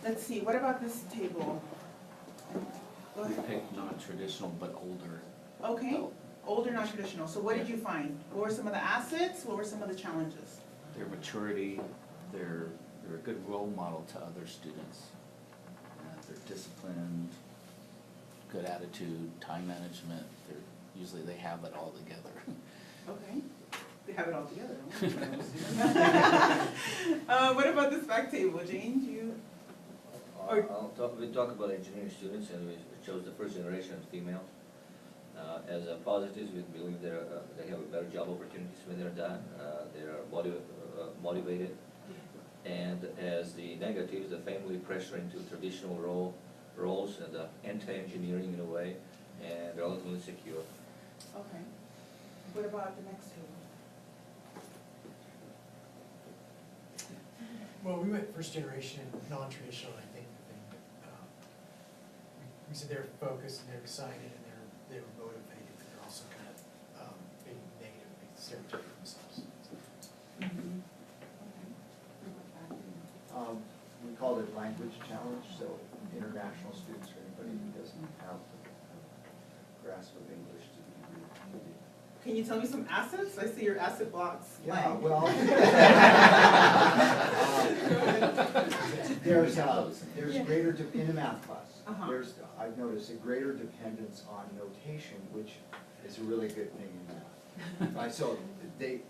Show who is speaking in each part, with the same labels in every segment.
Speaker 1: Let's see, what about this table? Go
Speaker 2: We
Speaker 1: ahead.
Speaker 2: picked non-traditional but older.
Speaker 1: Okay, older, non-traditional. So what did you find? What were some of the assets? What were some of the challenges?
Speaker 2: Their maturity, they're a good role model to other students. They're disciplined, good attitude, time management. Usually they have it all together.
Speaker 1: Okay, they have it all together. What about this back table, Jane? Do you?
Speaker 3: We talk about engineering students, and we chose the first generation female. As a positives, we believe they have better job opportunities when they're done. They are motivated. And as the negatives, the family pressure into traditional roles and anti-engineering in a way, and relatively secure.
Speaker 1: Okay. What about the next table?
Speaker 4: Well, we went first generation non-traditional, I think, we said they're focused and they're excited and they were motivated, but they're also kind of being negative, being stereotypical themselves.
Speaker 1: Mm-hmm.
Speaker 5: We called it language challenge, so international students or anybody who doesn't have the grasp of English to the degree needed.
Speaker 1: Can you tell me some assets? I see your asset blocks.
Speaker 5: Yeah,
Speaker 1: blank.
Speaker 5: well, there's greater, in a math class, I've noticed a greater dependence on notation, which is a really good thing in math. Right, so the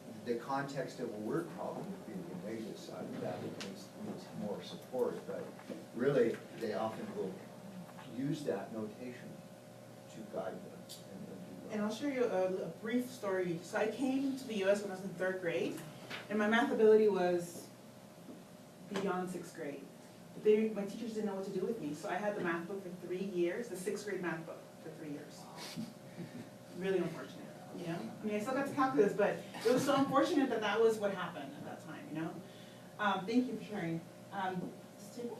Speaker 5: context of a word problem would be the negative side of that, it needs more support, but really, they often will use that notation to guide them and do
Speaker 1: And
Speaker 5: well.
Speaker 1: I'll share you a brief story. So I came to the US when I was in 3rd grade, and my math ability was beyond 6th grade. My teachers didn't know what to do with me, so I had the math book for 3 years, the 6th grade math book for 3 years. Really unfortunate, you know? I mean, I still got to calculus, but it was so unfortunate that that was what happened at that time, you know? Thank you for sharing. This table?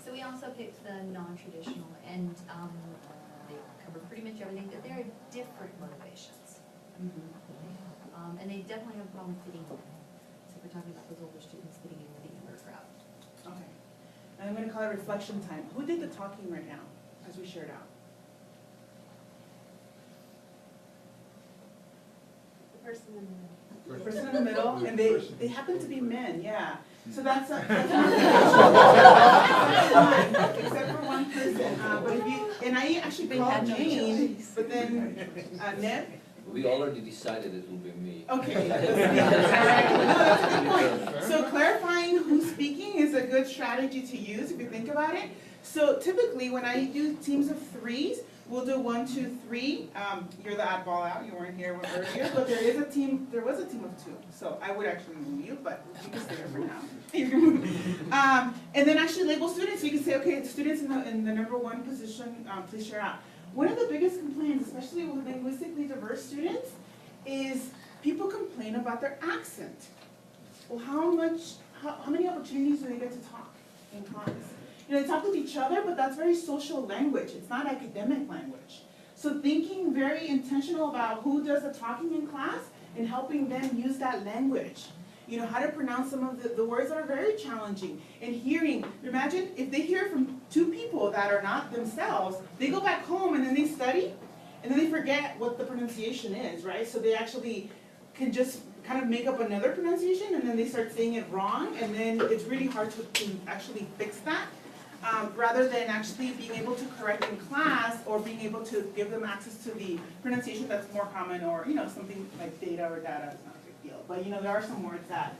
Speaker 6: So we also picked the non-traditional, and they cover pretty much everything, but there are different motivations. And they definitely have a problem fitting in. So we're talking about those older students fitting in with the younger crowd.
Speaker 1: Okay. And I'm gonna call it reflection time. Who did the talking right now, as we shared out?
Speaker 6: The person in the middle.
Speaker 1: The person in the middle, and they happen to be men, yeah. So that's fine, except for one person. But if you, and I actually called Jane, but then, Ned?
Speaker 3: We already decided it will be me.
Speaker 1: Okay. No, that's a good point. So clarifying who's speaking is a good strategy to use if you think about it. So typically, when I do teams of 3s, we'll do 1, 2, 3. You're the oddball out. You weren't here earlier, but there was a team of 2. So I would actually move you, but you can stay here for now. You can move. And then actually label students. So you can say, okay, students in the number 1 position, please share out. One of the biggest complaints, especially with linguistically diverse students, is people complain about their accent. Well, how many opportunities do they get to talk in class? You know, they talk with each other, but that's very social language. It's not academic language. So thinking very intentional about who does the talking in class and helping them use that language. You know, how to pronounce some of the words that are very challenging. And hearing, imagine if they hear from 2 people that are not themselves, they go back home and then they study, and then they forget what the pronunciation is, right? So they actually can just kind of make up another pronunciation, and then they start saying it wrong, and then it's really hard to actually fix that. Rather than actually being able to correct in class or being able to give them access to the pronunciation that's more common, or, you know, something like data or data is not a big deal. But, you know, there are some words that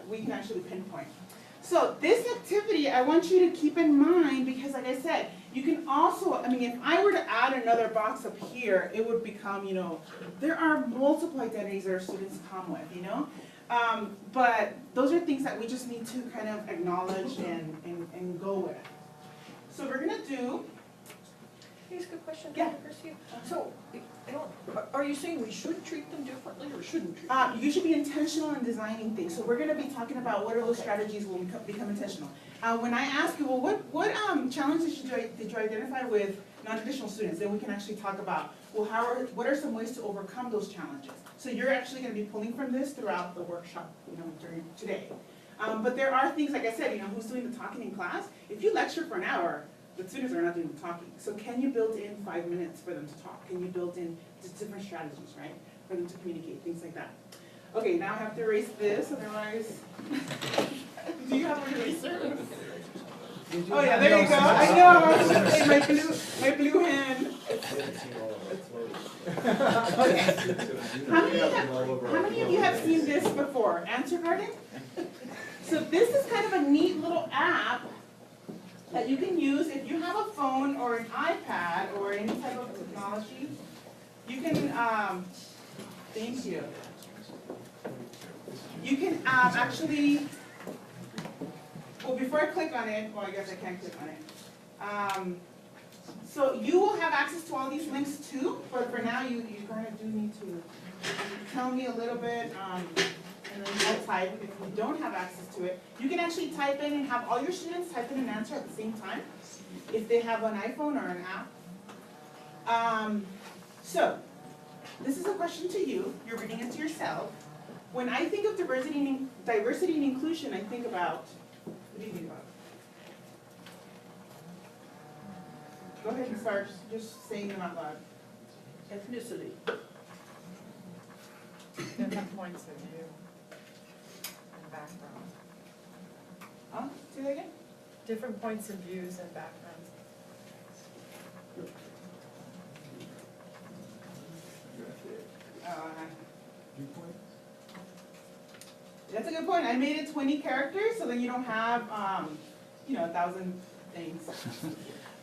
Speaker 1: we can actually pinpoint. So this activity, I want you to keep in mind, because like I said, you can also, I mean, if I were to add another box up here, it would become, you know, there are multiple identities that our students come with, you know? But those are things that we just need to kind of acknowledge and go with. So we're gonna do.
Speaker 7: Can I ask a question?
Speaker 1: Yeah.
Speaker 7: So, are you saying we should treat them differently or shouldn't treat them?
Speaker 1: You should be intentional in designing things. So we're gonna be talking about what are those strategies when we become intentional. When I ask you, well, what challenges did you identify with non-traditional students? Then we can actually talk about, well, what are some ways to overcome those challenges? So you're actually gonna be pulling from this throughout the workshop, you know, during today. But there are things, like I said, who's doing the talking in class? If you lecture for an hour, the students are not doing the talking. So can you build in 5 minutes for them to talk? Can you build in just different strategies, right? For them to communicate, things like that. Okay, now I have to erase this, otherwise. Do you have an eraser? Oh yeah, there you go. I know I was in my blue hand. Okay. How many of you have seen this before? Answer Garden? So this is kind of a neat little app that you can use if you have a phone or an iPad or any type of technology. You can, thank you. You can actually, well, before I click on it, well, I guess I can't click on it. So you will have access to all these links too, but for now you kind of do need to tell me a little bit, and then I'll type if you don't have access to it. You can actually type in and have all your students type in an answer at the same time, if they have an iPhone or an app. So, this is a question to you, you're reading it to yourself. When I think of diversity and inclusion, I think about, what do you think about? Go ahead and start just saying them out loud.
Speaker 7: Ethnicity.
Speaker 8: Different points of view and background.
Speaker 1: Huh? Say that again?
Speaker 8: Different points of views and backgrounds.
Speaker 1: That's a good point. I made it 20 characters, so then you don't have, 1,000 things.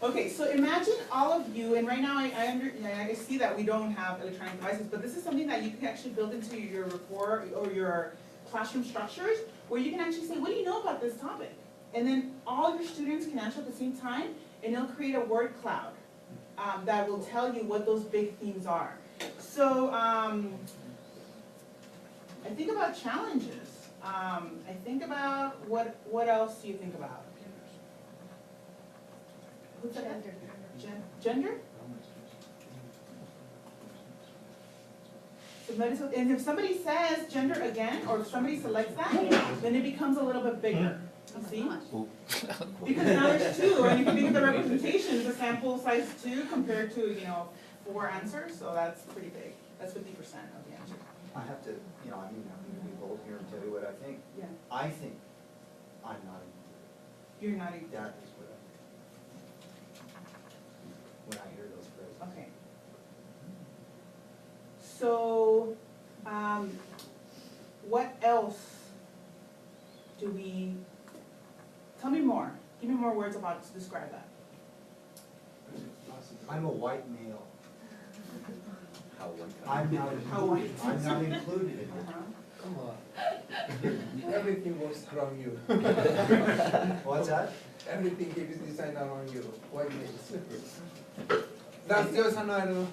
Speaker 1: Okay, so imagine all of you, and right now I see that we don't have electronic devices, but this is something that you can actually build into your report or your classroom structures, where you can actually say, what do you know about this topic? And then all your students can answer at the same time, and it'll create a word cloud that will tell you what those big themes are. So I think about challenges. I think about, what else do you think about? Who's that? Gender? And if somebody says gender again, or if somebody selects that, then it becomes a little bit bigger, you see? Because now there's 2, and you can think of the representation, the sample size 2 compared to, 4 answers, so that's pretty big. That's 50% of the answer.
Speaker 5: I have to, I'm going to be bold here and tell you what I think.
Speaker 1: Yeah.
Speaker 5: I think I'm not included.
Speaker 1: You're not,
Speaker 5: That is what I think. When I hear those phrases.
Speaker 1: okay. So, what else do we, tell me more. Give me more words about to describe that.
Speaker 5: I'm a white male.
Speaker 3: How one
Speaker 5: I'm not
Speaker 1: How white?
Speaker 5: included. I'm not included in it.
Speaker 1: Uh-huh.
Speaker 9: Come on. Everything was around you.
Speaker 5: What's that?
Speaker 9: Everything is designed around you. Why makes That's just another.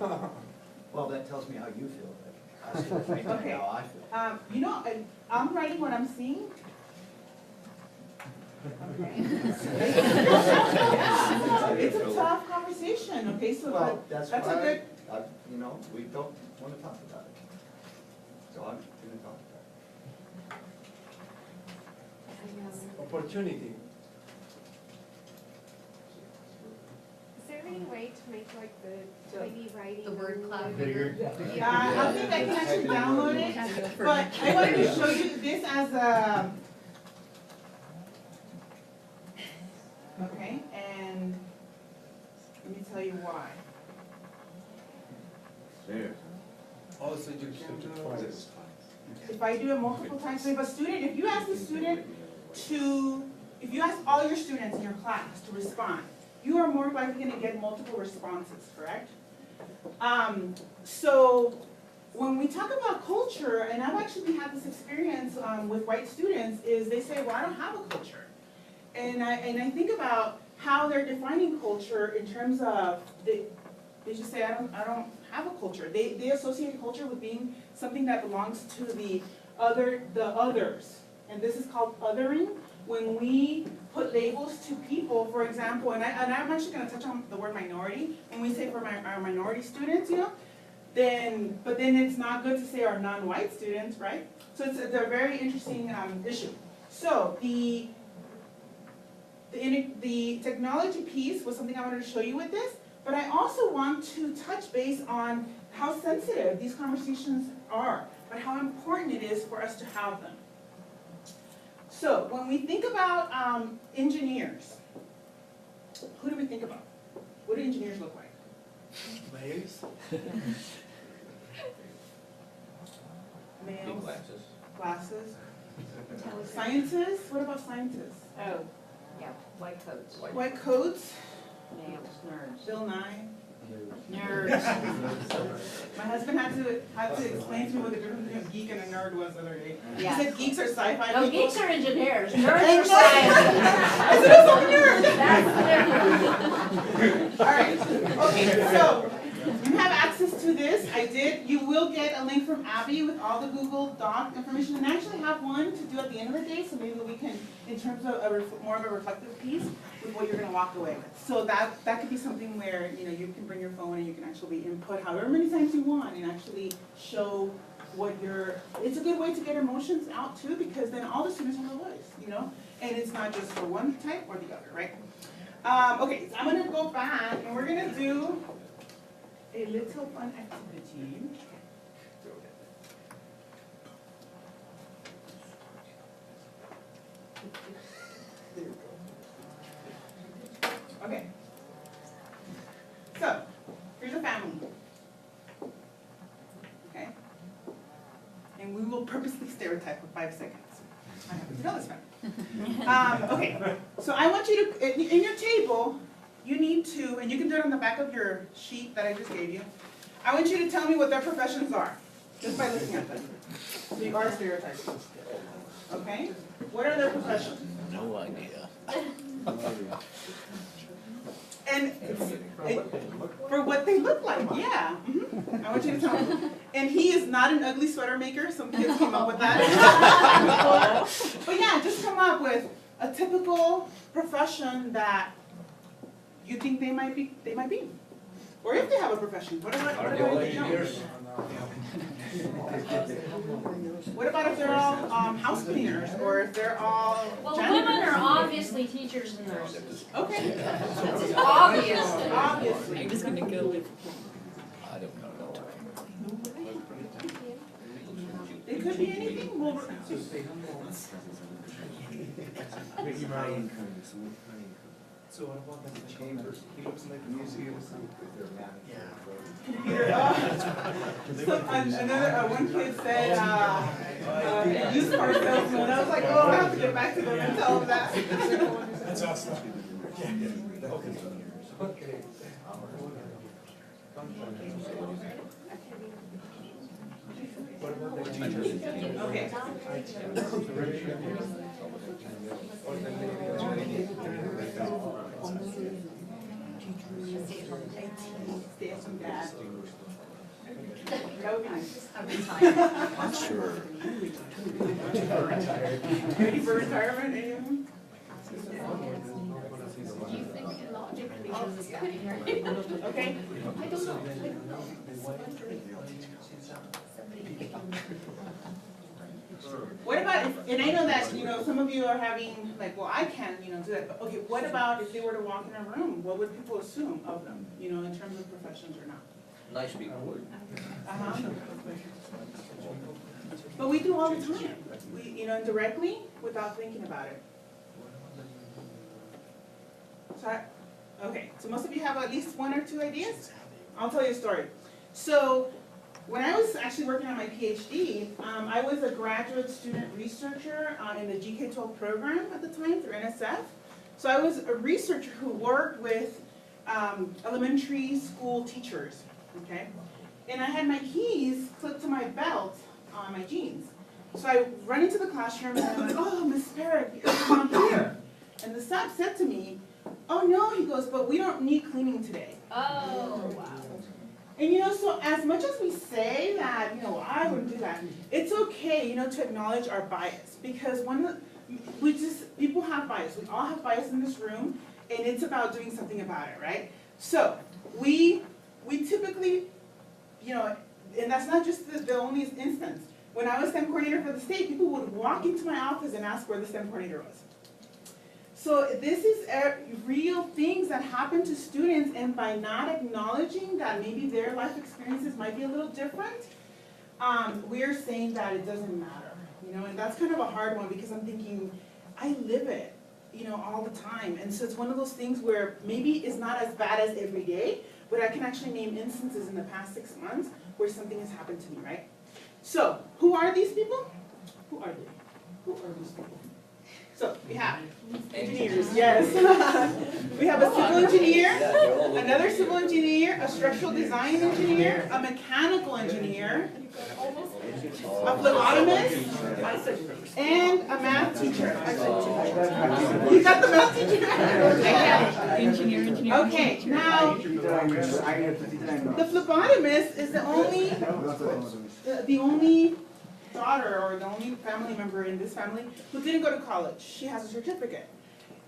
Speaker 5: Well, that tells me how you feel, but that's what makes me
Speaker 1: Okay.
Speaker 5: how I feel.
Speaker 1: I'm writing what I'm seeing. Okay. Yeah, it's a tough conversation, okay, so
Speaker 5: Well, that's
Speaker 1: a
Speaker 5: why,
Speaker 1: good,
Speaker 5: we don't want to talk about it. So I'm going to talk about it.
Speaker 9: Opportunity.
Speaker 10: Is there any way to make like the tiny writing?
Speaker 6: The word
Speaker 10: on
Speaker 6: cloud
Speaker 10: the-
Speaker 6: bigger.
Speaker 1: I think I can actually download it, but I wanted to show you this as a, okay, and let me tell you why.
Speaker 9: Also, you can do.
Speaker 1: If I do it multiple times, so if you ask all your students in your class to respond, you are more likely gonna get multiple responses, correct? So when we talk about culture, and I've actually had this experience with white students, is they say, well, I don't have a culture. And I think about how they're defining culture in terms of, they just say, I don't have a culture. They associate culture with being something that belongs to the others. And this is called othering. When we put labels to people, for example, and I'm actually gonna touch on the word minority. When we say for our minority students, but then it's not good to say our non-white students, right? So it's a very interesting issue. So the technology piece was something I wanted to show you with this, but I also want to touch base on how sensitive these conversations are, but how important it is for us to have them. So when we think about engineers, who do we think about? What do engineers look like?
Speaker 4: Layers?
Speaker 3: Big
Speaker 1: Males,
Speaker 3: glasses.
Speaker 1: glasses. Scientists, what about scientists?
Speaker 8: Oh, yeah, white coats.
Speaker 1: White coats,
Speaker 8: Nails, nerds.
Speaker 1: Bill Nye.
Speaker 8: Nerds.
Speaker 1: My husband had to explain to me what the difference between a geek and a nerd was the other day. He
Speaker 8: Yeah.
Speaker 1: said geeks are sci-fi
Speaker 8: No,
Speaker 1: people.
Speaker 8: geeks are engineers, nerds are scientists.
Speaker 1: I said, it's a nerd.
Speaker 8: That's the difference.
Speaker 1: All right, okay, so you have access to this. I did. You will get a link from Abby with all the Google Doc information, and I actually have one to do at the end of the day, so maybe we can, in terms of more of a reflective piece with what you're gonna walk away with. So that could be something where, you know, you can bring your phone and you can actually input however many times you want and actually show what it's a good way to get emotions out too, because then all the students have a voice, you know? And it's not just for one type or the other, right? Okay, so I'm gonna go back and we're gonna do a little fun activity. Okay. So, here's a family. Okay? And we will purposely stereotype for 5 seconds. I have to know this one. Okay, so I want you to, in your table, you need to, and you can do it on the back of your sheet that I just gave you. I want you to tell me what their professions are, just by looking at them. So you are stereotyping. Okay? What are their professions?
Speaker 2: No idea.
Speaker 1: And for what they look like, yeah. I want you to tell me. And he is not an ugly sweater maker. Some kids came up with that. But yeah, just come up with a typical profession that you think they might be. Or if they have a profession, what about
Speaker 3: Are they all
Speaker 1: if they don't?
Speaker 3: engineers?
Speaker 1: What about if they're all house cleaners, or if they're all
Speaker 8: Well,
Speaker 1: janitors?
Speaker 8: women are obviously teachers and nurses.
Speaker 1: Okay.
Speaker 8: That's obvious.
Speaker 1: Obviously.
Speaker 2: I don't know.
Speaker 1: It could be anything. Well,
Speaker 4: So what about the
Speaker 5: Chambers.
Speaker 4: He looks like a
Speaker 5: Museum.
Speaker 4: Yeah.
Speaker 1: computer. So another one kid said used car salesman. And I was like, oh, I have to get back to them and tell them that.
Speaker 4: That's awesome. Yeah. Okay. What about the teachers?
Speaker 1: Okay. Stay at some dad. That would be nice.
Speaker 8: I'm retired.
Speaker 2: I'm sure.
Speaker 1: Ready for retirement, any of them?
Speaker 8: Do you think logically this is happening?
Speaker 1: Okay.
Speaker 8: I don't know.
Speaker 1: What about, and I know that, you know, some of you are having, like, well, I can, you know, do that, but okay, what about if they were to walk in a room? What would people assume of them, you know, in terms of professions or not?
Speaker 3: Nice people.
Speaker 1: Uh-huh. But we do all the time, we, you know, directly, without thinking about it. So, okay, so most of you have at least one or two ideas? I'll tell you a story. So, when I was actually working on my PhD, I was a graduate student researcher in the GK-12 program at the time through NSF. So I was a researcher who worked with elementary school teachers, okay? And I had my keys clipped to my belt on my jeans. So I run into the classroom and I'm like, oh, Miss Parrott, you're not here. And the staff said to me, oh no, he goes, but we don't need cleaning today.
Speaker 8: Oh, wow.
Speaker 1: And you know, so as much as we say that, you know, I wouldn't do that, it's okay, you know, to acknowledge our bias. Because people have bias. We all have bias in this room, and it's about doing something about it, right? So, we typically, you know, and that's not just the only instance. when I was STEM coordinator for the state, people would walk into my office and ask where the STEM coordinator was. So this is real things that happen to students, and by not acknowledging that maybe their life experiences might be a little different, we're saying that it doesn't matter, you know, and that's kind of a hard one because I'm thinking, I live it, you know, all the time. And so it's one of those things where maybe it's not as bad as every day, but I can actually name instances in the past 6 months where something has happened to me, right? So, who are these people? Who are they? Who are these people? So, we have engineers, yes. We have a civil engineer, another civil engineer, a structural design engineer, a mechanical engineer, a phlebotomist, and a math teacher. You got the math teacher?
Speaker 7: Engineer.
Speaker 1: Okay, now, the phlebotomist is the only daughter or the only family member in this family who didn't go to college. She has a certificate.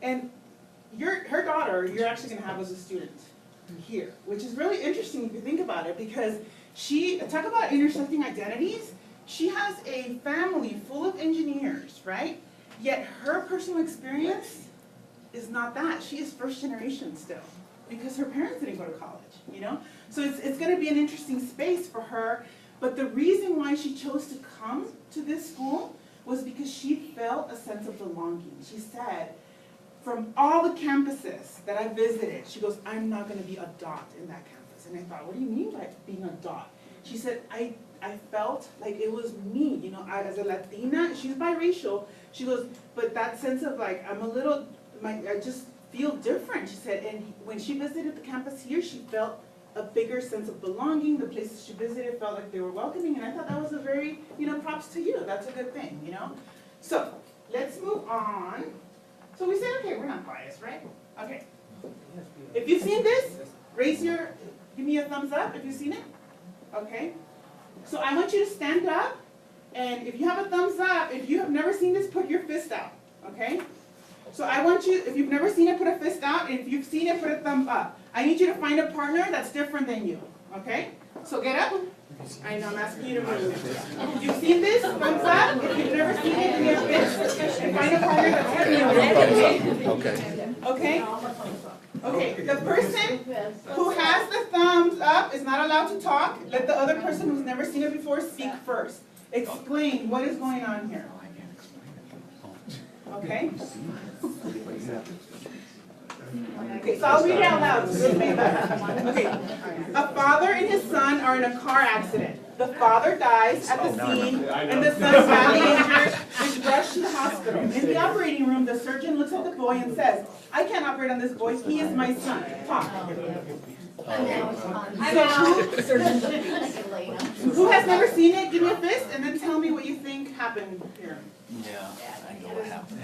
Speaker 1: And her daughter, you're actually gonna have as a student here, which is really interesting if you think about it, because talk about intersecting identities. She has a family full of engineers, right? Yet her personal experience is not that. She is first generation still, because her parents didn't go to college, you know? So it's gonna be an interesting space for her. But the reason why she chose to come to this school was because she felt a sense of belonging. She said, from all the campuses that I visited, she goes, I'm not gonna be a dot in that campus. And I thought, what do you mean by being a dot? She said, I felt like it was me, you know, as a Latina, she's biracial. She goes, but that sense of like, I just feel different, she said. And when she visited the campus here, she felt a bigger sense of belonging. The places she visited felt like they were welcoming, and I thought that was a very, you know, props to you. That's a good thing, you know? So, let's move on. So we said, okay, we're not biased, right? Okay. If you've seen this, give me a thumbs up if you've seen it. Okay. So I want you to stand up, and if you have a thumbs up, if you have never seen this, put your fist out, okay? So I want you, if you've never seen it, put a fist out, and if you've seen it, put a thumb up. I need you to find a partner that's different than you, okay? So get up. I know, I'm asking you to move. If you've seen this, thumbs up. If you've never seen it, give me a fist. And find a partner that's different than you, okay? Okay? Okay, the person who has the thumbs up is not allowed to talk. Let the other person who's never seen it before speak first. Explain what is going on here. Okay? Okay, so I'll read it out loud. Okay. A father and his son are in a car accident. The father dies at the scene, and the son, badly injured, is rushed to the hospital. In the operating room, the surgeon looks at the boy and says, I can't operate on this boy. He is my son. Talk. Who has never seen it? Give me a fist, and then tell me what you think happened here.
Speaker 2: Yeah, I know what happened.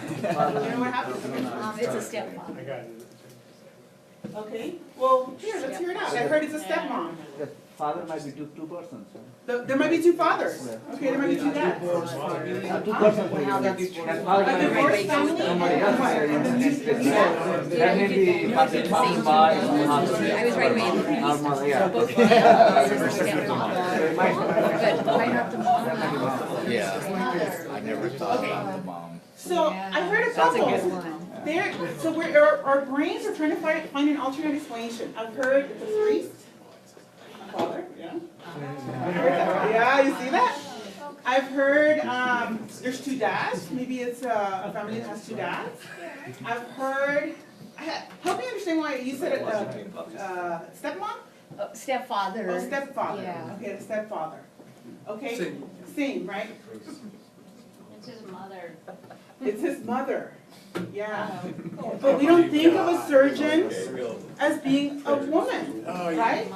Speaker 1: You know what happened?
Speaker 6: It's a stepfather.
Speaker 4: I got it.
Speaker 1: Okay, well, here, let's hear it out. I heard it's a stepmom.
Speaker 11: The father might be two persons.
Speaker 1: There might be two fathers. Okay, there might be two dads.
Speaker 11: Two persons. That father
Speaker 1: A
Speaker 11: might
Speaker 1: divorced
Speaker 11: be
Speaker 1: family
Speaker 11: somebody else.
Speaker 1: and the new dad.
Speaker 11: That may be passing by.
Speaker 6: I was right away.
Speaker 11: Normal, yeah.
Speaker 6: Both
Speaker 11: So it might-
Speaker 2: Yeah, I never thought about the mom.
Speaker 1: So I heard a couple. So our brains are trying to find an alternate explanation. I've heard it's a priest, a father, yeah. Yeah, you see that? I've heard there's two dads. Maybe it's a family that has two dads. I've heard. Help me understand why you said stepmom?
Speaker 6: Stepfather.
Speaker 1: Oh, stepfather.
Speaker 6: Yeah.
Speaker 1: Okay, the stepfather. Okay, same, right?
Speaker 10: It's his mother.
Speaker 1: It's his mother. Yeah. But we don't think of a surgeon as being a woman, right?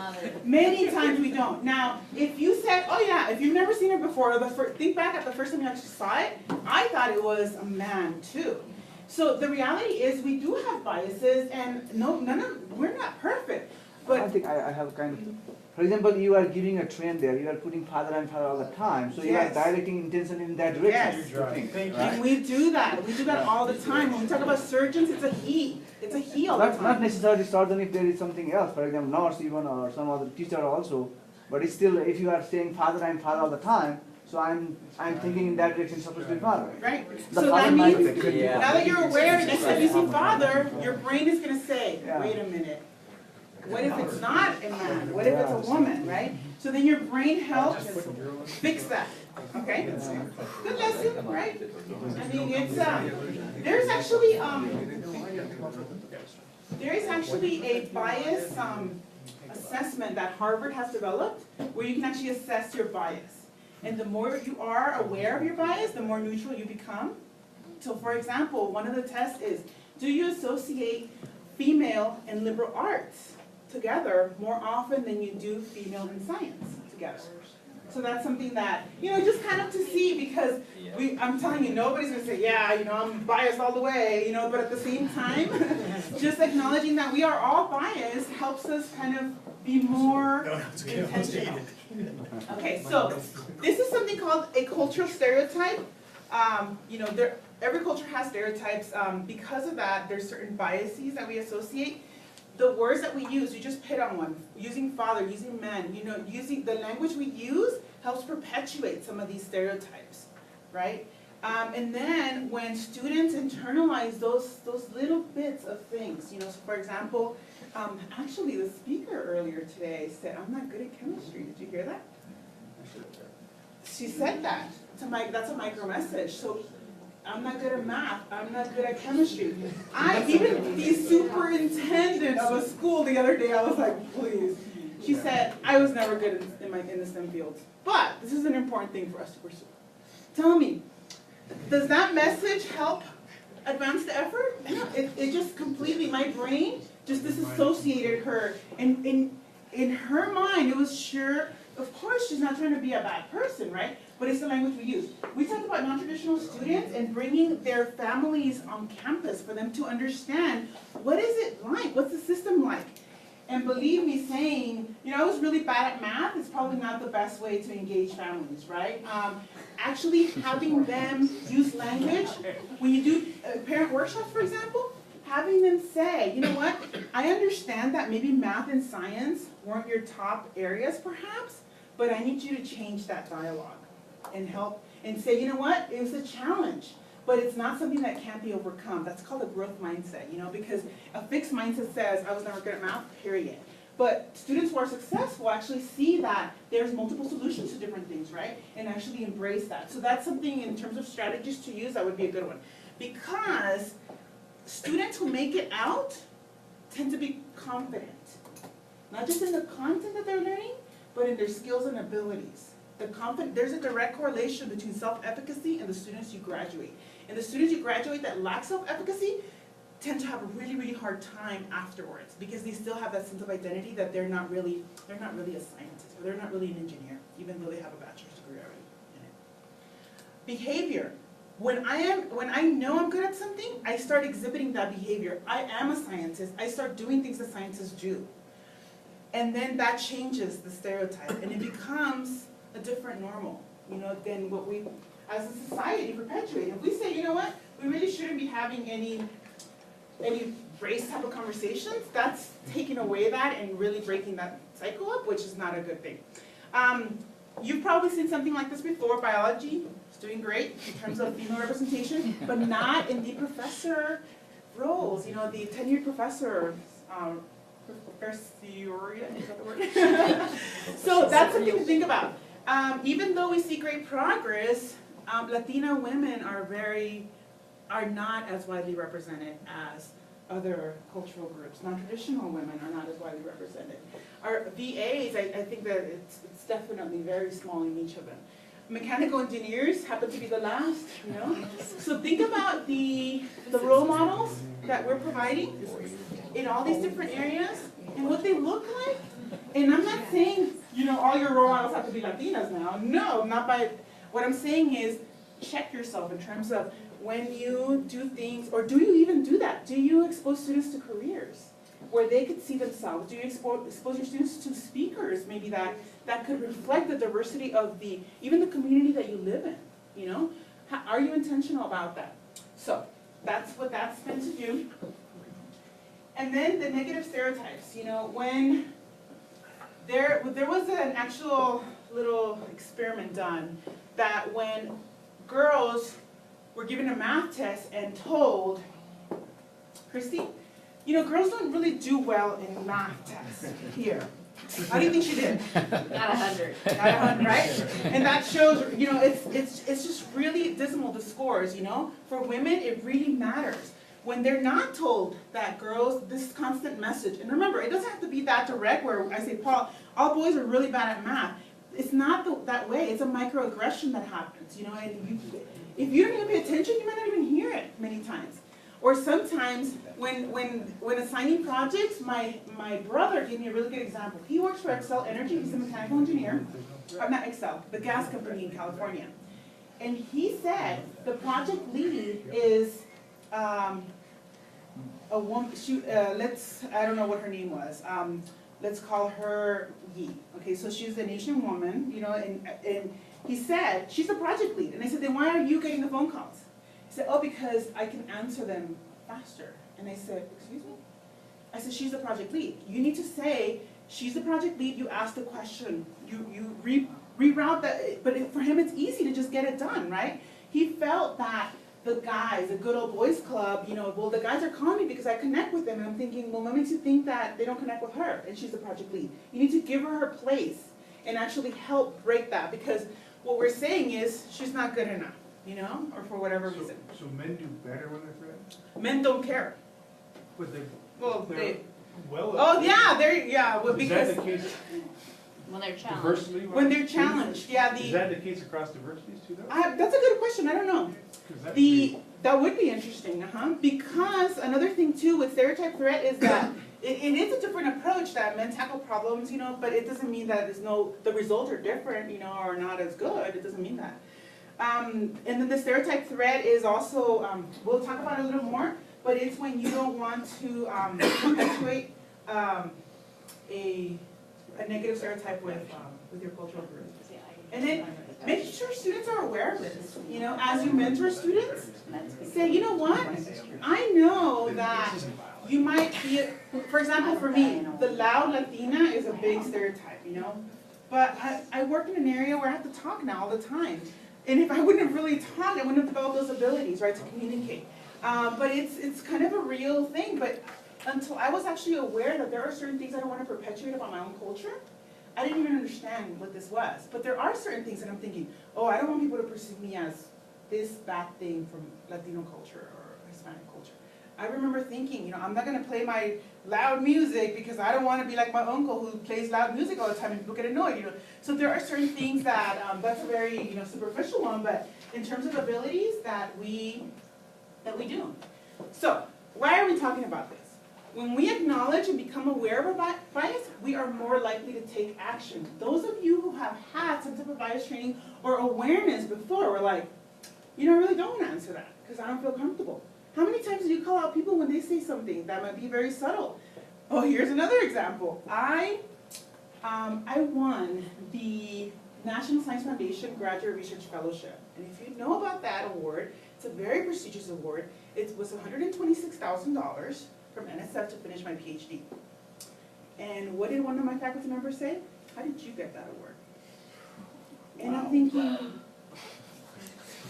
Speaker 1: Many times we don't. Now, if you said, oh yeah, if you've never seen her before, think back at the first time you actually saw it, I thought it was a man too. So the reality is we do have biases, and we're not perfect.
Speaker 11: I
Speaker 1: But
Speaker 11: think I have kind of, for example, you are giving a trend there, you are putting father and father all the time, so you are
Speaker 1: Yes.
Speaker 11: directing intention in that direction.
Speaker 1: Yes.
Speaker 11: Right?
Speaker 1: and we do that. We do that all the time. When we talk about surgeons, it's a he. It's a he all the
Speaker 11: Not
Speaker 1: time.
Speaker 11: necessarily surgeon if there is something else, for example, nurse even or some other teacher also, but it's still, if you are saying father and father all the time, So I'm thinking in that direction, supposed to be father.
Speaker 1: Right?
Speaker 11: The
Speaker 1: So
Speaker 11: father
Speaker 1: that
Speaker 11: might
Speaker 1: means,
Speaker 11: be.
Speaker 3: Yeah.
Speaker 1: now that you're aware, next time you see father, your brain is gonna say,
Speaker 11: Yeah.
Speaker 1: wait a minute. What if it's not a man? What if it's a woman, right? So then your brain helps fix that, okay? Good lesson, right? I mean, it's, there is actually a bias, assessment that Harvard has developed where you can actually assess your bias. And the more you are aware of your bias, the more neutral you become. So for example, one of the tests is, do you associate female and liberal arts together more often than you do female and science together? So that's something that, just kind of to see, because I'm telling you, nobody's gonna say, yeah, I'm biased all the way, but at the same time, just acknowledging that we are all biased helps us kind of be more intentional. Okay, so this is something called a cultural stereotype. Every culture has stereotypes. Because of that, there's certain biases that we associate. The words that we use, you just hit on one. Using father, using man, using the language we use helps perpetuate some of these stereotypes, right? And then when students internalize those little bits of things, so for example, actually the speaker earlier today said, I'm not good at chemistry. Did you hear that? She said that. That's a micro message. So I'm not good at math, I'm not good at chemistry. Even the superintendent of a school the other day, I was like, please. She said, I was never good in the STEM fields. But this is an important thing for us to pursue. Tell me, does that message help advance the effort? It just completely, my brain just disassociated her. And in her mind, it was sure, of course she's not trying to be a bad person, right? But it's the language we use. We talk about non-traditional students and bringing their families on campus for them to understand, what is it like? What's the system like? And believe me, saying, I was really bad at math is probably not the best way to engage families, right? Actually having them use language, when you do parent workshops, for example, having them say, you know what, I understand that maybe math and science weren't your top areas perhaps, but I need you to change that dialogue and help and say, you know what, it was a challenge, but it's not something that can't be overcome. That's called a growth mindset, because a fixed mindset says, I was never good at math, period. But students who are successful actually see that there's multiple solutions to different things, right? And actually embrace that. So that's something in terms of strategies to use, that would be a good one. Because students who make it out tend to be confident. Not just in the content that they're learning, but in their skills and abilities. There's a direct correlation between self-efficacy and the students you graduate. And the students you graduate that lack self-efficacy tend to have a really, really hard time afterwards, because they still have that sense of identity that they're not really a scientist, or they're not really an engineer, even though they have a bachelor's degree already in it. Behavior. When I know I'm good at something, I start exhibiting that behavior. I am a scientist. I start doing things that scientists do. And then that changes the stereotype, and it becomes a different normal, than what we, as a society, perpetuate. If we say, you know what, we really shouldn't be having any race type of conversations, that's taking away that and really breaking that cycle up, which is not a good thing. You've probably seen something like this before. Biology is doing great in terms of female representation, but not in the professor roles, the tenured professor, professoriate, is that the word? So that's something to think about. Even though we see great progress, Latina women are not as widely represented as other cultural groups. Non-traditional women are not as widely represented. Our VAs, I think that it's definitely very small in each of them. Mechanical engineers happen to be the last, So think about the role models that we're providing in all these different areas and what they look like. And I'm not saying, all your role models have to be Latinas now. No, not by, what I'm saying is check yourself in terms of when you do things, or do you even do that? Do you expose students to careers where they could see themselves? Do you expose your students to speakers maybe that could reflect the diversity of even the community that you live in, Are you intentional about that? So that's what that's meant to do. And then the negative stereotypes, when there was an actual little experiment done that when girls were given a math test and told, Christy, you know, girls don't really do well in math tests here. How do you think she did?
Speaker 8: Got 100.
Speaker 1: Got 100, right? And that shows, you know, it's just really dismal, the scores, you know? For women, it really matters. When they're not told that girls, this constant message, and remember, it doesn't have to be that direct where I say, Paul, all boys are really bad at math. It's not that way. It's a microaggression that happens, you know, and if you don't even pay attention, you might not even hear it many times. Or sometimes when assigning projects, my brother gave me a really good example. He works for Excel Energy, he's a mechanical engineer. Not Excel, the gas company in California. And he said the project lead is a woman, I don't know what her name was. Let's call her Yi. Okay, so she's an Asian woman, you know, and he said, she's a project lead. And I said, then why are you getting the phone calls? He said, oh, because I can answer them faster. And I said, excuse me? I said, she's the project lead. You need to say, she's the project lead, you ask the question, you reroute that, but for him it's easy to just get it done, right? He felt that the guys, the good old boys club, you know, well, the guys are calling me because I connect with them, and I'm thinking, well, what makes you think that they don't connect with her, and she's the project lead? You need to give her her place and actually help break that, because what we're saying is she's not good enough, you know, or for whatever reason.
Speaker 12: So men do better when they're threatened?
Speaker 1: Men don't care.
Speaker 12: But they,
Speaker 1: Well,
Speaker 12: they're well.
Speaker 1: oh yeah, well,
Speaker 12: Is
Speaker 1: because
Speaker 12: that the case
Speaker 8: When they're challenged.
Speaker 12: diversity?
Speaker 1: when they're challenged, yeah,
Speaker 12: Is that the case across diversities too, though?
Speaker 1: that's a good question, I don't know.
Speaker 12: 'Cause that would be-
Speaker 1: That would be interesting, because another thing too with stereotype threat is that it is a different approach that men tackle problems, you know, but it doesn't mean that the results are different, you know, or not as good, it doesn't mean that. And then the stereotype threat is also, we'll talk about it a little more, but it's when you don't want to perpetuate a negative stereotype with your cultural group. And then make sure students are aware of this. You know, as you mentor students, say, you know what? I know that you might be, for example, for me, the loud Latina is a big stereotype, you know? But I work in an area where I have to talk now all the time. And if I wouldn't have really talked, I wouldn't have developed those abilities, right, to communicate. But it's kind of a real thing. But until I was actually aware that there are certain things I don't want to perpetuate about my own culture, I didn't even understand what this was. But there are certain things that I'm thinking, oh, I don't want people to perceive me as this bad thing from Latino culture or Hispanic culture. I remember thinking, you know, I'm not going to play my loud music because I don't want to be like my uncle who plays loud music all the time and people get annoyed, you know. So there are certain things that, that's a very, you know, superficial one, but in terms of abilities that we do. So, why are we talking about this? When we acknowledge and become aware of a bias, we are more likely to take action. Those of you who have had some type of bias training or awareness before were like, you know, I really don't want to answer that because I don't feel comfortable. How many times do you call out people when they say something that might be very subtle? Oh, here's another example. I won the National Science Foundation Graduate Research Fellowship. And if you know about that award, it's a very prestigious award. It was $126,000 from NSF to finish my PhD. And what did one of my faculty members say? How did you get that award? And I'm thinking,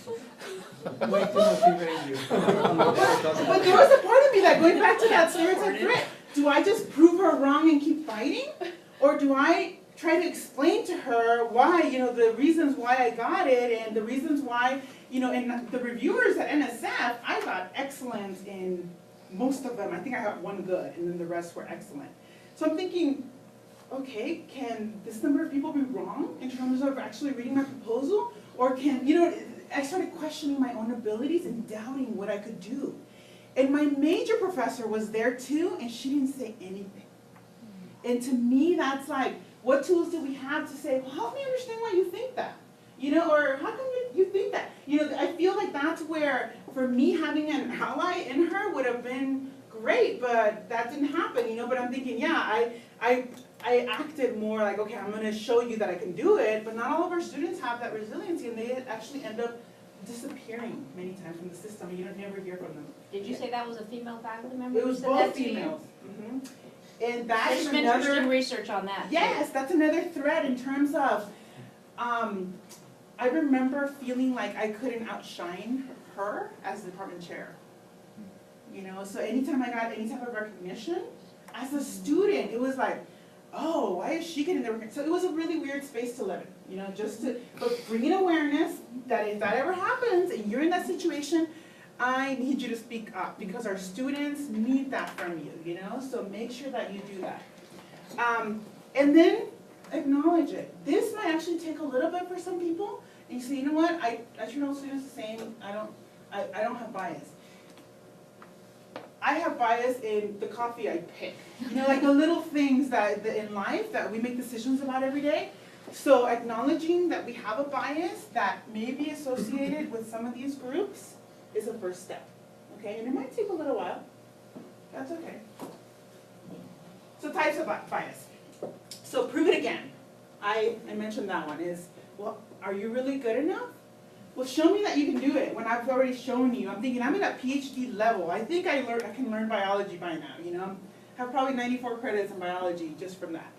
Speaker 4: Wait till she raised you.
Speaker 1: but there was a part of me that, going back to that stereotype threat, do I just prove her wrong and keep fighting? Or do I try to explain to her why, you know, the reasons why I got it and the reasons why, you know, and the reviewers at NSF, I got excellent in most of them. I think I got one good and then the rest were excellent. So I'm thinking, okay, can this number of people be wrong in terms of actually reading my proposal? Or can, you know, I started questioning my own abilities and doubting what I could do. And my major professor was there too, and she didn't say anything. And to me, that's like, what tools do we have to say, well, help me understand why you think that? You know, or how come you think that? You know, I feel like that's where, for me, having an ally in her would have been great, but that didn't happen, you know, but I'm thinking, yeah, I acted more like, okay, I'm gonna show you that I can do it, but not all of our students have that resiliency, and they actually end up disappearing many times from the system, and you don't never hear from them.
Speaker 8: Did you say that was a female faculty member?
Speaker 1: It was
Speaker 8: who said
Speaker 1: both
Speaker 8: that to you?
Speaker 1: females. And that's
Speaker 8: There's some
Speaker 1: another,
Speaker 8: interesting research on that. too.
Speaker 1: yes, that's another threat in terms of, I remember feeling like I couldn't outshine her as department chair. You know, so anytime I got any type of recognition, as a student, it was like, oh, why is she getting the recognition? So it was a really weird space to live in, you know, just to, but bringing awareness that if that ever happens and you're in that situation, I need you to speak up because our students need that from you, you know, so make sure that you do that. And then acknowledge it. This might actually take a little bit for some people, and you say, you know what, I treat all students the same, I don't have bias. I have bias in the coffee I pick. You know, like the little things that in life that we make decisions about every day. So acknowledging that we have a bias that may be associated with some of these groups is a first step. Okay, and it might take a little while. That's okay. So types of bias. So prove it again. I mentioned that one is, well, are you really good enough? Well, show me that you can do it when I've already shown you. I'm thinking I'm at a PhD level. I think I can learn biology by now, you know. I have probably 94 credits in biology just from that.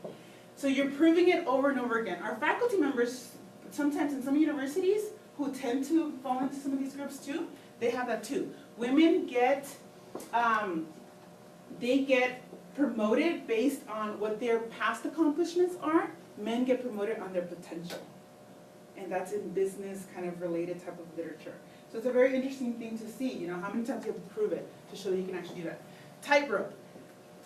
Speaker 1: So you're proving it over and over again. Our faculty members, sometimes in some universities, who tend to fall into some of these groups too, they have that too. Women get, they get promoted based on what their past accomplishments are. Men get promoted on their potential. And that's in business kind of related type of literature. So it's a very interesting thing to see, you know, how many times you have to prove it to show that you can actually do that. Tightrope.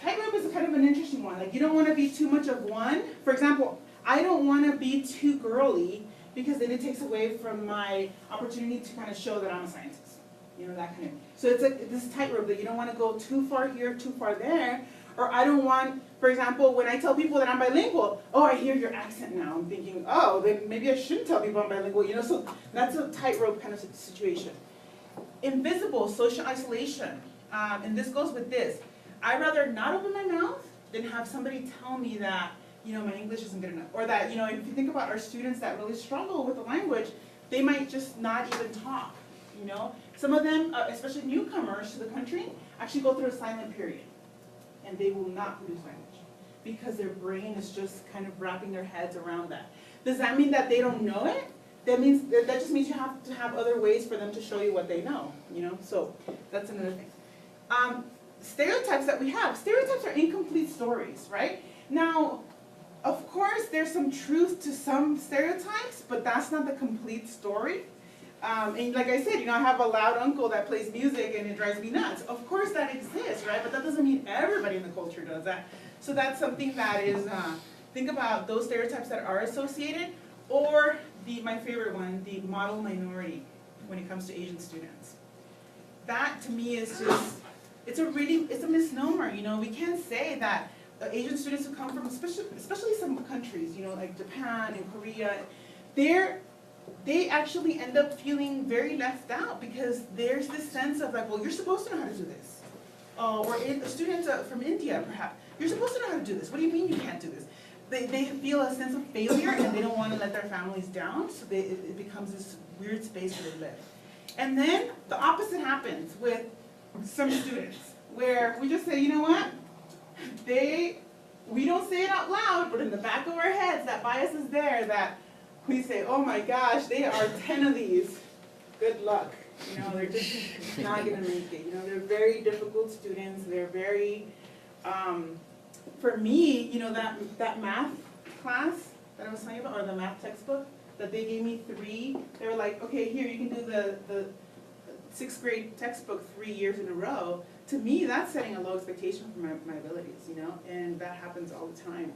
Speaker 1: Tightrope is kind of an interesting one. Like you don't want to be too much of one. For example, I don't want to be too girly because then it takes away from my opportunity to kind of show that I'm a scientist. You know, that kind of. So it's like this tightrope that you don't want to go too far here, too far there. Or I don't want, for example, when I tell people that I'm bilingual, oh, I hear your accent now. I'm thinking, oh, then maybe I shouldn't tell people I'm bilingual. You know, so that's a tightrope kind of situation. Invisible social isolation, and this goes with this. I'd rather not open my mouth than have somebody tell me that, you know, my English isn't good enough. Or that, you know, if you think about our students that really struggle with the language, they might just not even talk, you know. Some of them, especially newcomers to the country, actually go through a silent period. And they will not produce language because their brain is just kind of wrapping their heads around that. Does that mean that they don't know it? That just means you have to have other ways for them to show you what they know, you know? So that's another thing. Stereotypes that we have. Stereotypes are incomplete stories, right? Now, of course, there's some truth to some stereotypes, but that's not the complete story. And like I said, you know, I have a loud uncle that plays music and it drives me nuts. Of course that exists, right? But that doesn't mean everybody in the culture does that. So that's something that is, think about those stereotypes that are associated, or my favorite one, the model minority when it comes to Asian students. That to me is just, it's a misnomer, you know. We can't say that Asian students who come from, especially some countries, you know, like Japan and Korea, they actually end up feeling very left out because there's this sense of like, well, you're supposed to know how to do this. Or students from India, perhaps, you're supposed to know how to do this. What do you mean you can't do this? They feel a sense of failure and they don't want to let their families down, so it becomes this weird space where they live. And then the opposite happens with some students, where we just say, you know what? We don't say it out loud, but in the back of our heads, that bias is there, that we say, oh my gosh, they are 10 of these. Good luck. You know, they're just not going to make it. You know, they're very difficult students. They're very, for me, you know, that math class that I was telling you about, or the math textbook, that they gave me 3, they were like, okay, here, you can do the 6th grade textbook 3 years in a row. To me, that's setting a low expectation for my abilities, you know, and that happens all the time.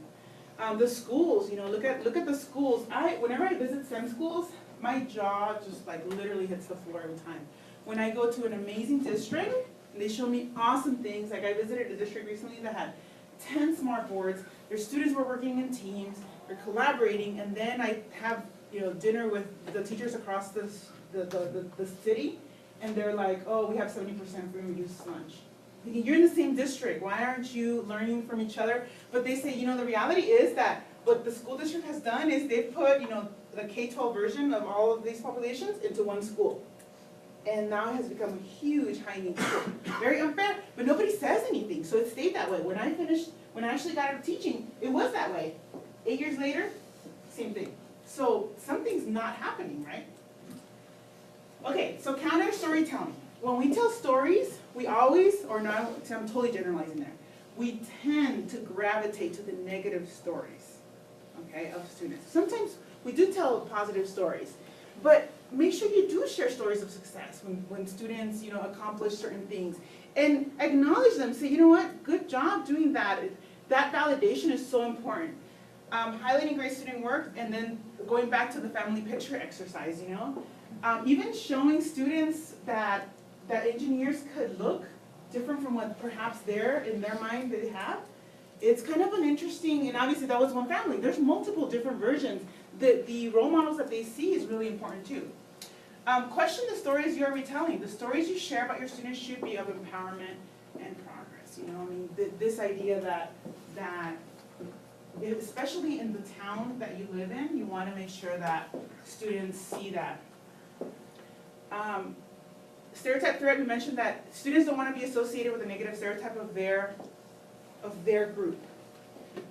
Speaker 1: The schools, you know, look at the schools. Whenever I visit STEM schools, my jaw just like literally hits the floor every time. When I go to an amazing district, and they show me awesome things, like I visited a district recently that had 10 smart boards, their students were working in teams, they're collaborating, and then I have, you know, dinner with the teachers across the city, and they're like, oh, we have 70% free and reduced lunch. Thinking, you're in the same district, why aren't you learning from each other? But they say, you know, the reality is that what the school district has done is they've put, you know, the K-12 version of all of these populations into one school. And now it has become a huge high-need school. Very unfair, but nobody says anything, so it stayed that way. When I actually got out of teaching, it was that way. 8 years later, same thing. So something's not happening, right? Okay, so counter storytelling. When we tell stories, we always, or not, I'm totally generalizing there. We tend to gravitate to the negative stories, okay, of students. Sometimes we do tell positive stories, but make sure you do share stories of success when students, you know, accomplish certain things. And acknowledge them, say, you know what, good job doing that. That validation is so important. Highlighting great student work, and then going back to the family picture exercise, you know. Even showing students that engineers could look different from what perhaps they're, in their mind, they have. It's kind of an interesting, and obviously that was one family. There's multiple different versions. The role models that they see is really important too. Question the stories you're retelling. The stories you share about your students should be of empowerment and progress. You know, I mean, this idea that especially in the town that you live in, you want to make sure that students see that. Stereotype threat, we mentioned that students don't want to be associated with a negative stereotype of their group.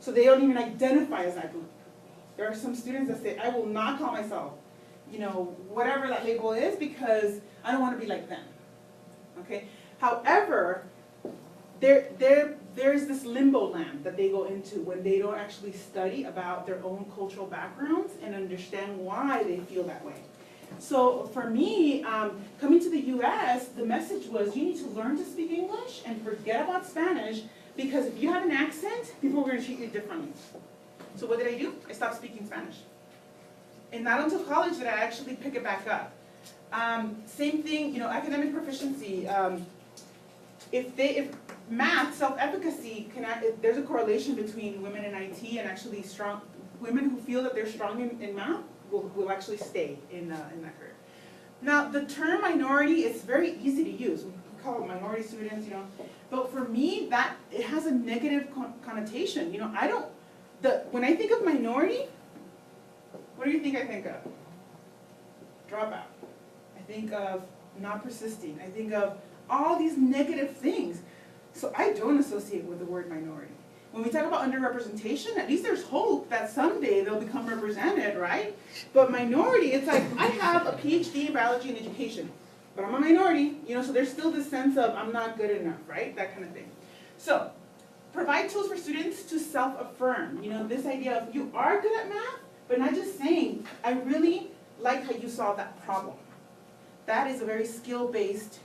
Speaker 1: So they don't even identify as that group. There are some students that say, I will not call myself, you know, whatever that label is, because I don't want to be like them. Okay? However, there's this limbo land that they go into when they don't actually study about their own cultural backgrounds and understand why they feel that way. So for me, coming to the US, the message was you need to learn to speak English and forget about Spanish, because if you have an accent, people are going to treat you differently. So what did I do? I stopped speaking Spanish. And not until college did I actually pick it back up. Same thing, you know, academic proficiency. If math, self-efficacy, there's a correlation between women in IT and actually women who feel that they're strong in math will actually stay in that career. Now, the term minority is very easy to use. We call it minority students, you know. But for me, it has a negative connotation. You know, when I think of minority, what do you think I think of? Dropout. I think of not persisting. I think of all these negative things. So I don't associate with the word minority. When we talk about underrepresentation, at least there's hope that someday they'll become represented, right? But minority, it's like, I have a PhD in biology and education, but I'm a minority, you know, so there's still this sense of I'm not good enough, right? That kind of thing. So, provide tools for students to self-affirm. You know, this idea of you are good at math, but not just saying, I really like how you solved that problem. That is a very skill-based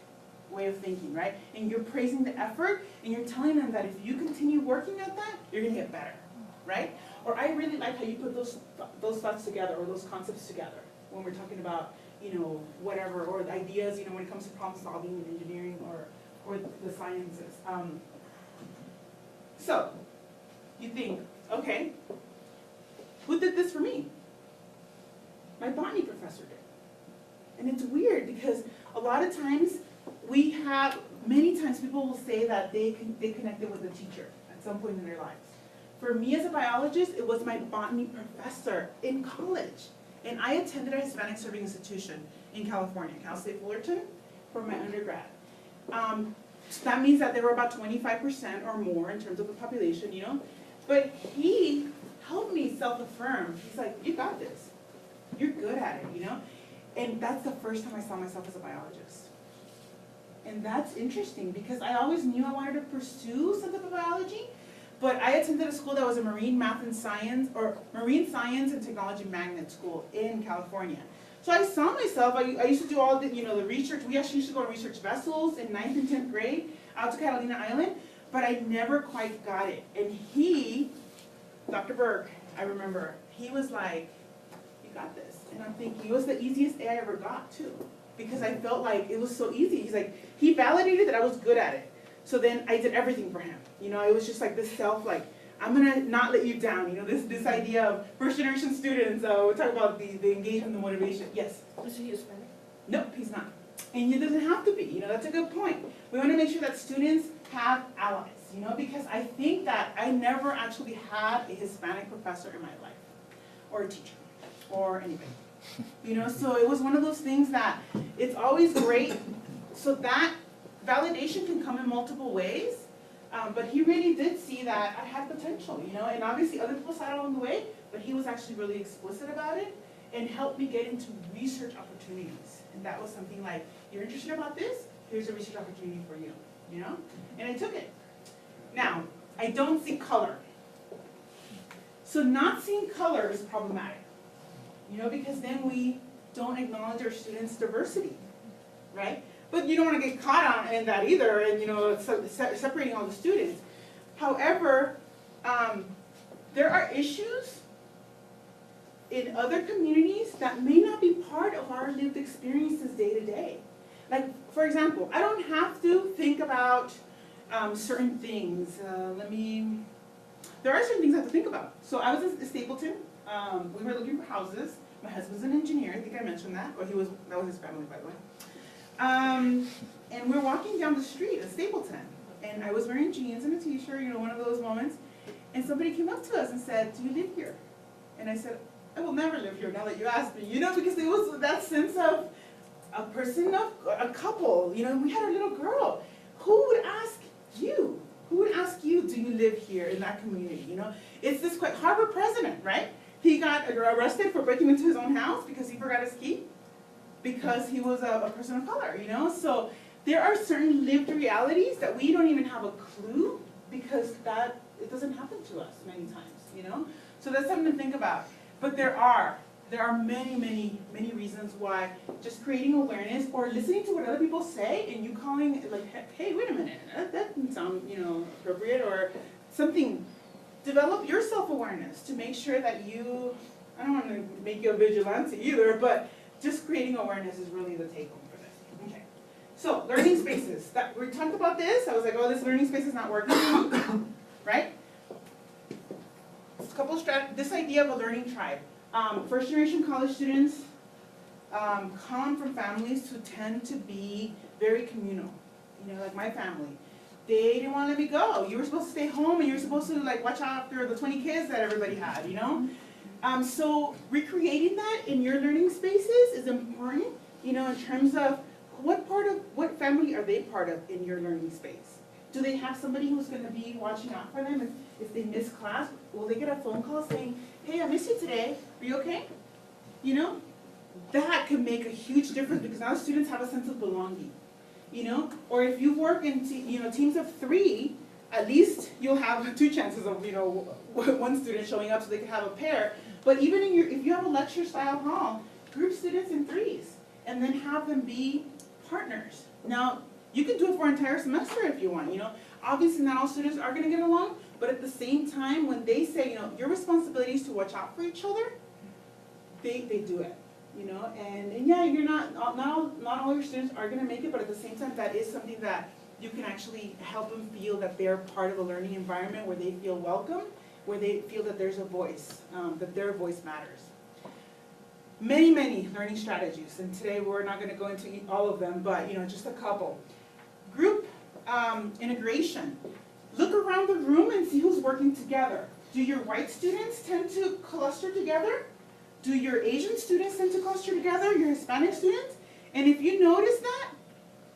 Speaker 1: way of thinking, right? And you're praising the effort, and you're telling them that if you continue working at that, you're gonna get better, right? Or I really like how you put those thoughts together, or those concepts together, when we're talking about, you know, whatever, or the ideas, you know, when it comes to problem solving in engineering or the sciences. So, you think, okay, who did this for me? My botany professor did. And it's weird because a lot of times many times people will say that they connected with a teacher at some point in their lives. For me as a biologist, it was my botany professor in college. And I attended a Hispanic serving institution in California, Cal State Fullerton, for my undergrad. That means that there were about 25% or more in terms of the population, you know. But he helped me self-affirm. He's like, you got this. You're good at it, you know. And that's the first time I saw myself as a biologist. And that's interesting because I always knew I wanted to pursue some type of biology, but I attended a school that was a marine science and technology magnet school in California. So I saw myself, I used to do all the, you know, the research. We actually used to go on research vessels in 9th and 10th grade out to Catalina Island, but I never quite got it. And he, Dr. Burke, I remember, he was like, you got this. And I'm thinking, it was the easiest A I ever got too, because I felt like it was so easy. He's like, he validated that I was good at it. So then I did everything for him. You know, it was just like this self, like, I'm gonna not let you down. You know, this idea of first generation students, we talk about the engagement, the motivation. Yes?
Speaker 7: Is he Hispanic?
Speaker 1: Nope, he's not. And he doesn't have to be, you know, that's a good point. We wanna make sure that students have allies, you know, because I think that I never actually had a Hispanic professor in my life, or a teacher, or anybody. You know, so it was one of those things that it's always great. So that validation can come in multiple ways. But he really did see that I had potential, you know, and obviously other people saw it along the way, but he was actually really explicit about it and helped me get into research opportunities. And that was something like, you're interested about this? Here's a research opportunity for you, you know? And I took it. Now, I don't see color. So not seeing color is problematic, you know, because then we don't acknowledge our students' diversity, right? But you don't want to get caught on in that either, and you know, separating all the students. However, there are issues in other communities that may not be part of our lived experiences day to day. Like, for example, I don't have to think about certain things. There are certain things I have to think about. So I was in Stapleton. We were looking for houses. My husband's an engineer. I think I mentioned that. Or that was his family, by the way. And we're walking down the street at Stapleton. And I was wearing jeans and a t-shirt, you know, one of those moments. And somebody came up to us and said, "Do you live here?" And I said, "I will never live here now that you asked me." You know, because it was that sense of a person, of a couple. You know, we had our little girl. Who would ask you? Who would ask you, do you live here in that community? You know, it's this Harvard president, right? He got arrested for breaking into his own house because he forgot his key, because he was a person of color, you know? So there are certain lived realities that we don't even have a clue, because it doesn't happen to us many times, you know? So that's something to think about. But there are many, many, many reasons why just creating awareness or listening to what other people say and you calling it like, hey, wait a minute, that doesn't sound, you know, appropriate, or something. Develop your self-awareness to make sure that you, I don't want to make you a vigilante either, but just creating awareness is really the take home for this. Okay. So, learning spaces. We talked about this. I was like, oh, this learning space is not working, right? This idea of a learning tribe. First generation college students come from families who tend to be very communal. You know, like my family. They didn't want to let me go. You were supposed to stay home and you were supposed to like watch after the 20 kids that everybody had, you know? So recreating that in your learning spaces is important, you know, in terms of what family are they part of in your learning space? Do they have somebody who's going to be watching out for them if they miss class? Will they get a phone call saying, hey, I missed you today, are you okay? You know, that could make a huge difference because now students have a sense of belonging, you know? Or if you work in teams of 3, at least you'll have 2 chances of, you know, one student showing up so they can have a pair. But even if you have a lecture style hall, group students in 3s and then have them be partners. Now, you can do it for an entire semester if you want, you know. Obviously not all students are gonna get along, but at the same time, when they say, you know, your responsibility is to watch out for each other, they do it, you know. And yeah, you're not all your students are gonna make it, but at the same time, that is something that you can actually help them feel that they're part of a learning environment where they feel welcome, where they feel that there's a voice, that their voice matters. Many, many learning strategies, and today we're not gonna go into all of them, but you know, just a couple. Group integration. Look around the room and see who's working together. Do your white students tend to cluster together? Do your Asian students tend to cluster together? Your Hispanic students? And if you notice that,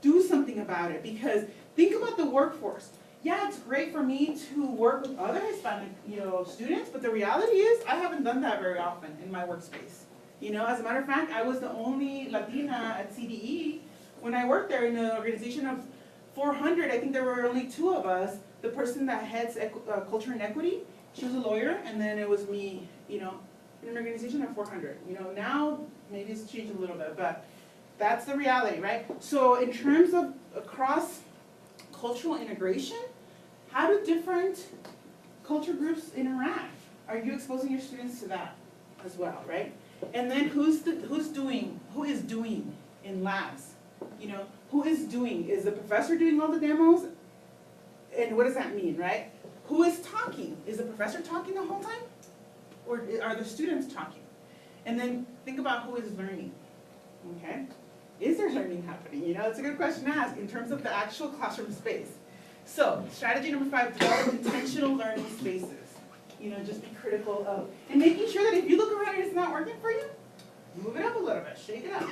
Speaker 1: do something about it, because think about the workforce. Yeah, it's great for me to work with other Hispanic, you know, students, but the reality is I haven't done that very often in my workspace. You know, as a matter of fact, I was the only Latina at CDE when I worked there in an organization of 400. I think there were only 2 of us. The person that heads culture and equity, she was a lawyer, and then it was me, you know, in an organization of 400. You know, now maybe it's changed a little bit, but that's the reality, right? So in terms of cross-cultural integration, how do different culture groups interact? Are you exposing your students to that as well, right? And then who is doing in labs? You know, who is doing? Is the professor doing all the demos? And what does that mean, right? Who is talking? Is the professor talking the whole time? Or are the students talking? And then think about who is learning, okay? Is there learning happening? You know, it's a good question to ask in terms of the actual classroom space. So, strategy number 5, develop intentional learning spaces. You know, just be critical of, and making sure that if you look around and it's not working for you, move it up a little bit, shake it up.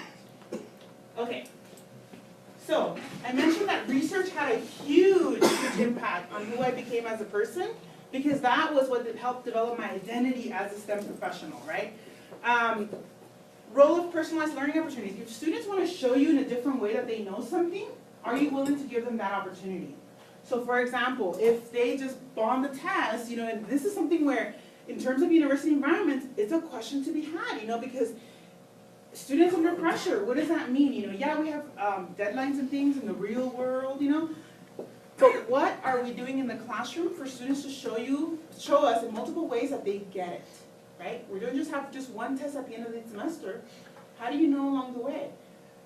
Speaker 1: Okay, So, I mentioned that research had a huge, huge impact on who I became as a person, because that was what helped develop my identity as a STEM professional, right? Role of personalized learning opportunities. If students want to show you in a different way that they know something, are you willing to give them that opportunity? So for example, if they just bomb the test, you know, and this is something where, in terms of university environments, it's a question to be had, you know, because students under pressure, what does that mean? You know, yeah, we have deadlines and things in the real world, you know, but what are we doing in the classroom for students to show us in multiple ways that they get it, right? We don't just have just one test at the end of the semester. How do you know along the way?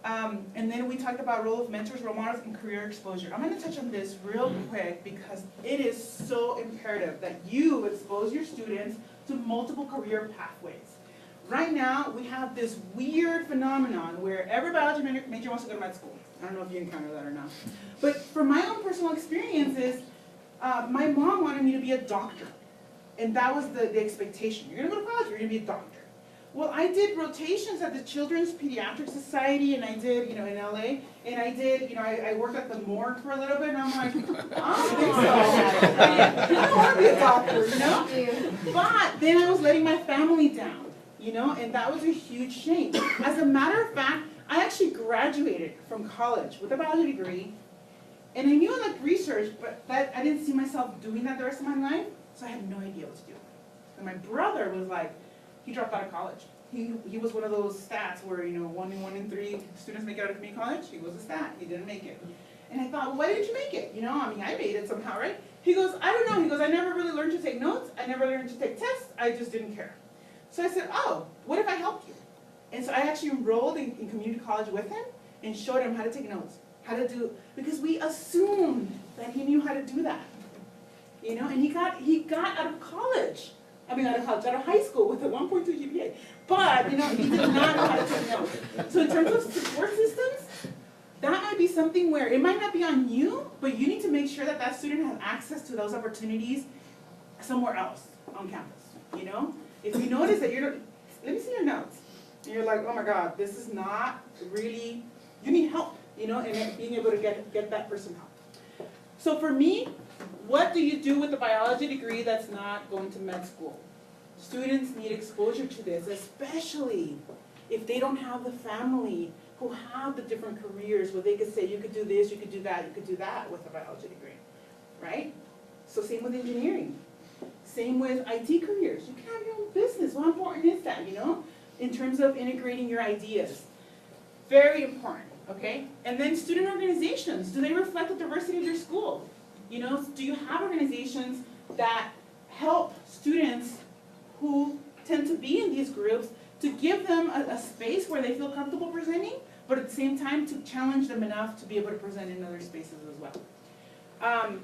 Speaker 1: And then we talked about role of mentors, role models, and career exposure. I'm gonna touch on this real quick because it is so imperative that you expose your students to multiple career pathways. Right now, we have this weird phenomenon where every biology major wants to go to med school. I don't know if you encounter that or not. But from my own personal experiences, my mom wanted me to be a doctor. And that was the expectation. You're gonna go to college, you're gonna be a doctor. Well, I did rotations at the Children's Pediatric Society, and I did, you know, in LA, and I did, you know, I worked at the morgue for a little bit, and I'm like, I don't think so. I don't want to be a doctor, you know? But then I was letting my family down, you know, and that was a huge shame. As a matter of fact, I actually graduated from college with a biology degree, and I knew I liked research, but that I didn't see myself doing that the rest of my life, so I had no idea what to do. And my brother was like, he dropped out of college. He was one of those stats where, you know, one in three students make it out of community college. He was a stat. He didn't make it. And I thought, well, why didn't you make it? You know, I mean, I made it somehow, right? He goes, I don't know. He goes, I never really learned to take notes. I never learned to take tests. I just didn't care. So I said, oh, what if I helped you? And so I actually enrolled in community college with him and showed him how to take notes, how to do, because we assumed that he knew how to do that. You know, and he got out of college. I mean, out of high school with a 1.2 GPA. But, you know, he did not know how to take notes. So in terms of support systems, that might be something where it might not be on you, but you need to make sure that that student has access to those opportunities somewhere else on campus, you know? If you notice that let me see your notes. And you're like, oh my God, this is not really, you need help, you know, and being able to get that person help. So for me, what do you do with a biology degree that's not going to med school? Students need exposure to this, especially if they don't have the family who have the different careers where they could say, you could do this, you could do that, you could do that with a biology degree, right? So same with engineering. Same with IT careers. You can have your own business. How important is that, you know, in terms of integrating your ideas? Very important, okay? And then student organizations. Do they reflect the diversity of your school? You know, do you have organizations that help students who tend to be in these groups to give them a space where they feel comfortable presenting, but at the same time to challenge them enough to be able to present in other spaces as well?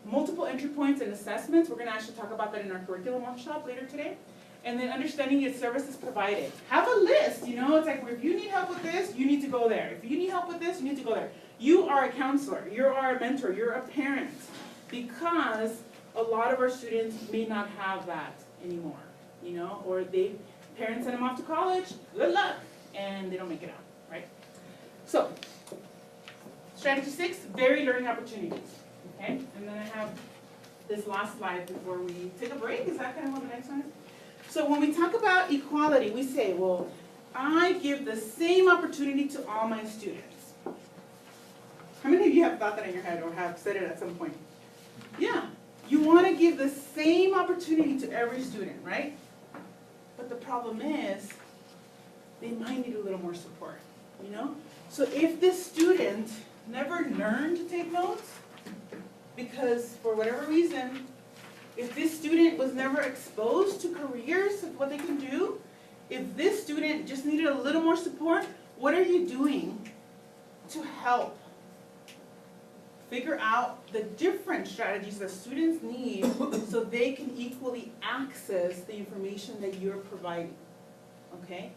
Speaker 1: Multiple entry points and assessments. We're going to actually talk about that in our curriculum workshop later today. And then understanding your services provided. Have a list, you know, it's like if you need help with this, you need to go there. If you need help with this, you need to go there. You are a counselor, you are a mentor, you're a parent, because a lot of our students may not have that anymore, you know, or parents send them off to college, good luck, and they don't make it out, right? So, strategy 6, varied learning opportunities, okay? And then I have this last slide before we take a break. Is that kind of what the next one is? So when we talk about equality, we say, well, I give the same opportunity to all my students. How many of you have thought that in your head or have said it at some point? Yeah, you want to give the same opportunity to every student, right? But the problem is, they might need a little more support, you know? So if this student never learned to take notes, because for whatever reason, if this student was never exposed to careers of what they can do, if this student just needed a little more support, what are you doing to help figure out the different strategies that students need so they can equally access the information that you're providing, okay?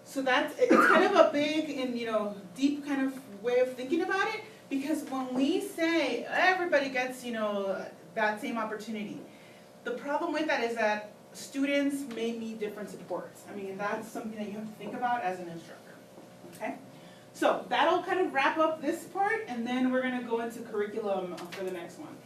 Speaker 1: So it's kind of a big and, you know, deep kind of way of thinking about it, because when we say everybody gets, you know, that same opportunity, the problem with that is that students may need different supports. I mean, that's something that you have to think about as an instructor, okay? So that'll kind of wrap up this part, and then we're gonna go into curriculum for the next one.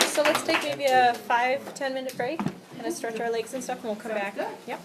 Speaker 10: So let's take maybe a 5-10 minute break, kind of stretch our legs and stuff, and we'll come
Speaker 1: Sounds
Speaker 10: back.
Speaker 1: good.
Speaker 10: Yep.